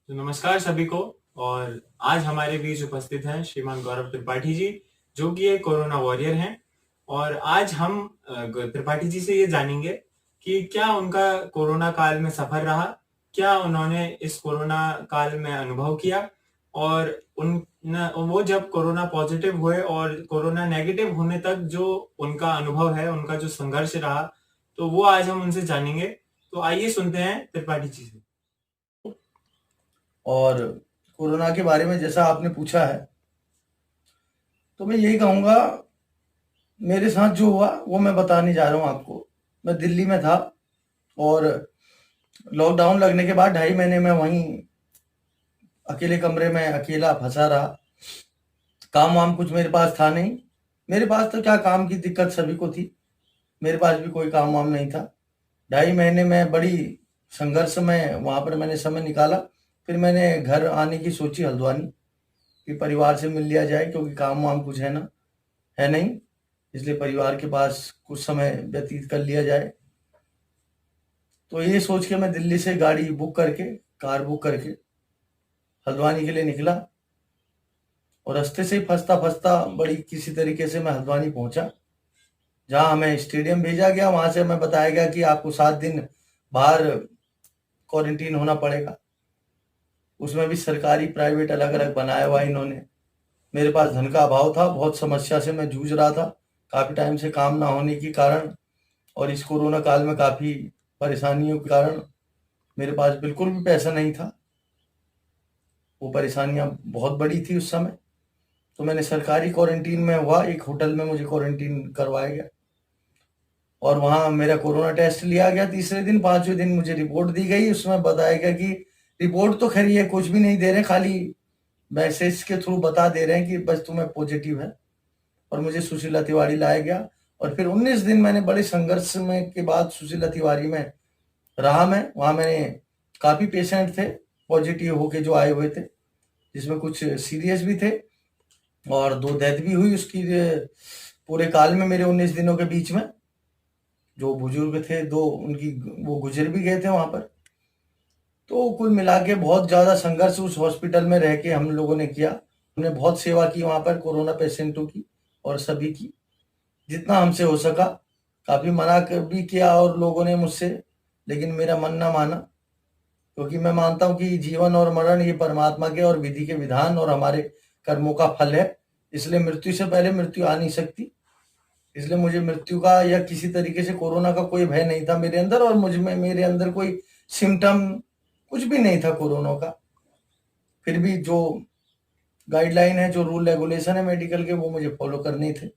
तो नमस्कार सभी को। और आज हमारे बीच उपस्थित हैं श्रीमान गौरव त्रिपाठी जी, जो कि एक कोरोना वॉरियर हैं। और आज हम त्रिपाठी जी से ये जानेंगे कि क्या उनका कोरोना काल में सफर रहा, क्या उन्होंने इस कोरोना काल में अनुभव किया, और वो जब कोरोना पॉजिटिव हुए और कोरोना नेगेटिव होने तक जो उनका अनुभव है, उनका जो संघर्ष रहा, तो वो आज हम उनसे जानेंगे। तो आइए सुनते हैं त्रिपाठी जी से। और कोरोना के बारे में जैसा आपने पूछा है, तो मैं यही कहूँगा, मेरे साथ जो हुआ वो मैं बताने जा रहा हूँ आपको। मैं दिल्ली में था और लॉकडाउन लगने के बाद 2.5 महीने में वहीं अकेले कमरे में अकेला फंसा रहा। काम वाम कुछ मेरे पास था नहीं। मेरे पास तो क्या, काम की दिक्कत सभी को थी, मेरे पास भी कोई काम वाम नहीं था। 2.5 महीने में बड़ी संघर्ष में वहाँ पर मैंने समय निकाला। फिर मैंने घर आने की सोची हल्द्वानी, कि परिवार से मिल लिया जाए, क्योंकि काम वाम कुछ है नहीं, इसलिए परिवार के पास कुछ समय व्यतीत कर लिया जाए। तो ये सोच के मैं दिल्ली से गाड़ी बुक करके, कार बुक करके हल्द्वानी के लिए निकला। और रास्ते से ही फंसता-फंसता बड़ी किसी तरीके से मैं हल्द्वानी पहुँचा, जहाँ हमें स्टेडियम भेजा गया। वहाँ से हमें बताया गया कि आपको 7 दिन बाहर क्वारंटीन होना पड़ेगा। उसमें भी सरकारी, प्राइवेट अलग-अलग बनाया हुआ इन्होंने। मेरे पास धन का अभाव था, बहुत समस्या से मैं जूझ रहा था, काफ़ी टाइम से काम ना होने के कारण और इस कोरोना काल में काफ़ी परेशानियों के कारण मेरे पास बिल्कुल भी पैसा नहीं था। वो परेशानियाँ बहुत बड़ी थी उस समय। तो मैंने सरकारी क्वारंटीन में हुआ, एक होटल में मुझे क्वारंटीन करवाया गया और वहाँ मेरा कोरोना टेस्ट लिया गया। तीसरे दिन, 5वें दिन मुझे रिपोर्ट दी गई। उसमें बताया गया कि रिपोर्ट तो खैर ये कुछ भी नहीं दे रहे, खाली मैसेज के थ्रू बता दे रहे हैं कि बस तुम्हें पॉजिटिव है। और मुझे सुशीला तिवारी लाया गया और फिर 19 दिन मैंने बड़े संघर्ष में के बाद सुशीला तिवारी में रहा। मैं वहाँ, मैंने काफ़ी पेशेंट थे पॉजिटिव होके जो आए हुए थे, जिसमें कुछ सीरियस भी थे और 2 डेथ भी हुई उसकी पूरे काल में, मेरे 19 दिनों के बीच में। जो बुजुर्ग थे 2, उनकी वो गुजर भी गए थे वहाँ पर। तो कुल मिला के बहुत ज़्यादा संघर्ष उस हॉस्पिटल में रह के हम लोगों ने किया। हमने बहुत सेवा की वहाँ पर कोरोना पेशेंटों की और सभी की, जितना हमसे हो सका। काफ़ी मना भी किया और लोगों ने मुझसे, लेकिन मेरा मन ना माना, क्योंकि मैं मानता हूँ कि जीवन और मरण ये परमात्मा के और विधि के विधान और हमारे कर्मों का फल है। इसलिए मृत्यु से पहले मृत्यु आ नहीं सकती। इसलिए मुझे मृत्यु का या किसी तरीके से कोरोना का कोई भय नहीं था मेरे अंदर, और मुझ में, मेरे अंदर कोई सिम्टम कुछ भी नहीं था कोरोना का। फिर भी जो गाइडलाइन है, जो रूल रेगुलेशन है मेडिकल के, वो मुझे फॉलो करने थे,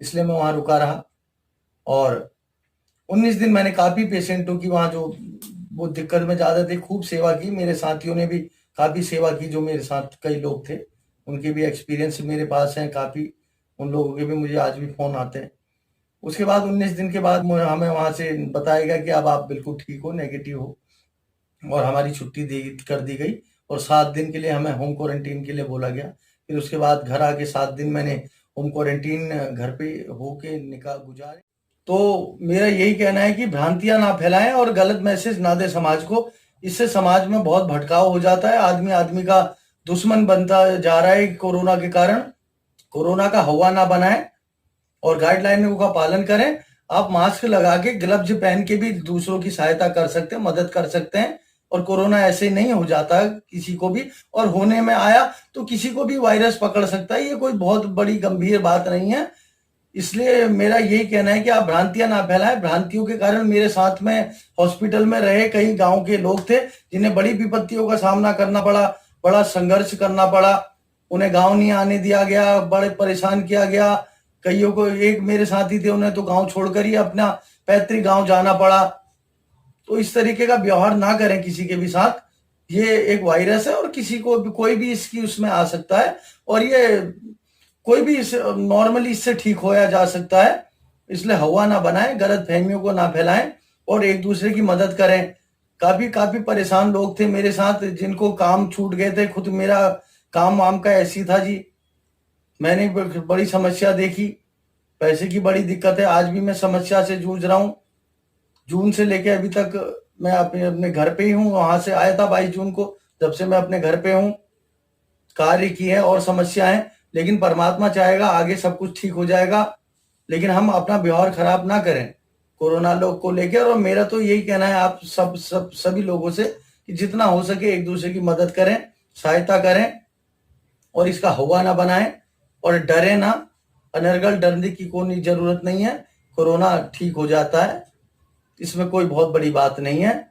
इसलिए मैं वहाँ रुका रहा। और 19 दिन मैंने काफ़ी पेशेंटों की वहाँ, जो वो दिक्कत में ज़्यादा थे, खूब सेवा की। मेरे साथियों ने भी काफ़ी सेवा की, जो मेरे साथ कई लोग थे, उनके भी एक्सपीरियंस मेरे पास हैं काफ़ी। उन लोगों के भी मुझे आज भी फ़ोन आते हैं। उसके बाद 19 दिन के बाद हमें वहाँ से बताया गया कि अब आप बिल्कुल ठीक हो, नेगेटिव हो, और हमारी छुट्टी दे कर दी गई और 7 दिन के लिए हमें होम क्वारंटीन के लिए बोला गया। फिर उसके बाद घर आके 7 दिन मैंने होम क्वारंटीन घर पे होके गुजारे। तो मेरा यही कहना है कि भ्रांतियाँ ना फैलाएँ और गलत मैसेज ना दें समाज को। इससे समाज में बहुत भटकाव हो जाता है, आदमी आदमी का दुश्मन बनता जा रहा है कोरोना के कारण। कोरोना का हौवा ना बनाएँ और गाइडलाइनों का पालन करें। आप मास्क लगा के, ग्लव्स पहन के भी दूसरों की सहायता कर सकते हैं, मदद कर सकते हैं। और कोरोना ऐसे नहीं हो जाता किसी को भी, और होने में आया तो किसी को भी वायरस पकड़ सकता है। ये कोई बहुत बड़ी गंभीर बात नहीं है। इसलिए मेरा यही कहना है कि आप भ्रांतियां ना फैलाएं। भ्रांतियों के कारण मेरे साथ में हॉस्पिटल में रहे कई गांव के लोग थे, जिन्हें बड़ी विपत्तियों का सामना करना पड़ा, बड़ा संघर्ष करना पड़ा। उन्हें गांव नहीं आने दिया गया, बड़े परेशान किया गया। कईयों को, एक मेरे साथी थे, उन्हें तो गांव छोड़कर ही अपना पैतृक गांव जाना पड़ा। तो इस तरीके का व्यवहार ना करें किसी के भी साथ। ये एक वायरस है और किसी को भी, कोई भी इसकी उसमें आ सकता है, और ये कोई भी इस नॉर्मली इससे ठीक होया जा सकता है। इसलिए हवा ना बनाएं, गलत फहमियों को ना फैलाएं और एक दूसरे की मदद करें। काफी काफी परेशान लोग थे मेरे साथ, जिनको काम छूट गए थे। खुद मेरा काम वाम का ऐसी था जी, मैंने बड़ी समस्या देखी, पैसे की बड़ी दिक्कत है, आज भी मैं समस्या से जूझ रहा हूँ। जून से लेके अभी तक मैं अपने अपने घर पे ही हूँ। वहां से आया था 22 जून को, जब से मैं अपने घर पे हूँ, कार्य की है और समस्याएं, लेकिन परमात्मा चाहेगा आगे सब कुछ ठीक हो जाएगा। लेकिन हम अपना व्यवहार खराब ना करें कोरोना लोग को लेकर। और मेरा तो यही कहना है आप सभी लोगों से कि जितना हो सके एक दूसरे की मदद करें, सहायता करें और इसका हवा ना बनाएं और डरे ना। अनर्गल डरने की कोई जरूरत नहीं है, कोरोना ठीक हो जाता है, इसमें कोई बहुत बड़ी बात नहीं है।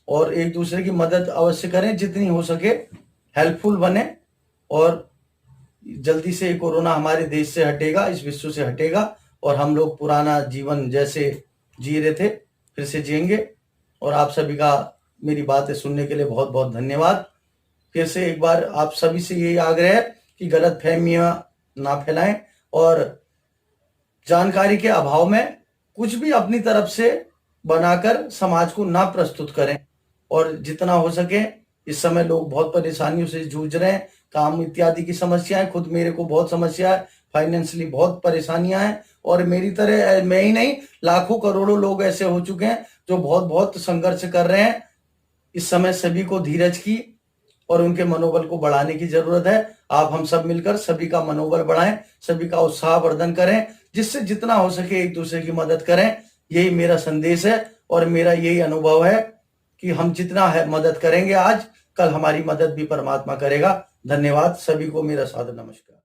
और एक दूसरे की मदद अवश्य करें, जितनी हो सके हेल्पफुल बने और जल्दी से कोरोना हमारे देश से हटेगा, इस विश्व से हटेगा और हम लोग पुराना जीवन जैसे जी रहे थे फिर से जिएंगे। और आप सभी का मेरी बातें सुनने के लिए बहुत बहुत धन्यवाद। फिर से एक बार आप सभी से यही आग्रह है कि गलत फहमियां ना फैलाएं और जानकारी के अभाव में कुछ भी अपनी तरफ से बनाकर समाज को ना प्रस्तुत करें। और जितना हो सके, इस समय लोग बहुत परेशानियों से जूझ रहे हैं, काम इत्यादि की समस्याएं, खुद मेरे को बहुत समस्या है, फाइनेंशियली बहुत परेशानियां हैं। और मेरी तरह मैं ही नहीं, लाखों करोड़ों लोग ऐसे हो चुके हैं जो बहुत बहुत संघर्ष कर रहे हैं। इस समय सभी को धीरज की और उनके मनोबल को बढ़ाने की जरूरत है। आप हम सब मिलकर सभी का मनोबल बढ़ाएं, सभी का उत्साहवर्धन करें, जिससे जितना हो सके एक दूसरे की मदद करें। यही मेरा संदेश है और मेरा यही अनुभव है कि हम जितना है मदद करेंगे आज, कल हमारी मदद भी परमात्मा करेगा। धन्यवाद सभी को, मेरा सादर नमस्कार।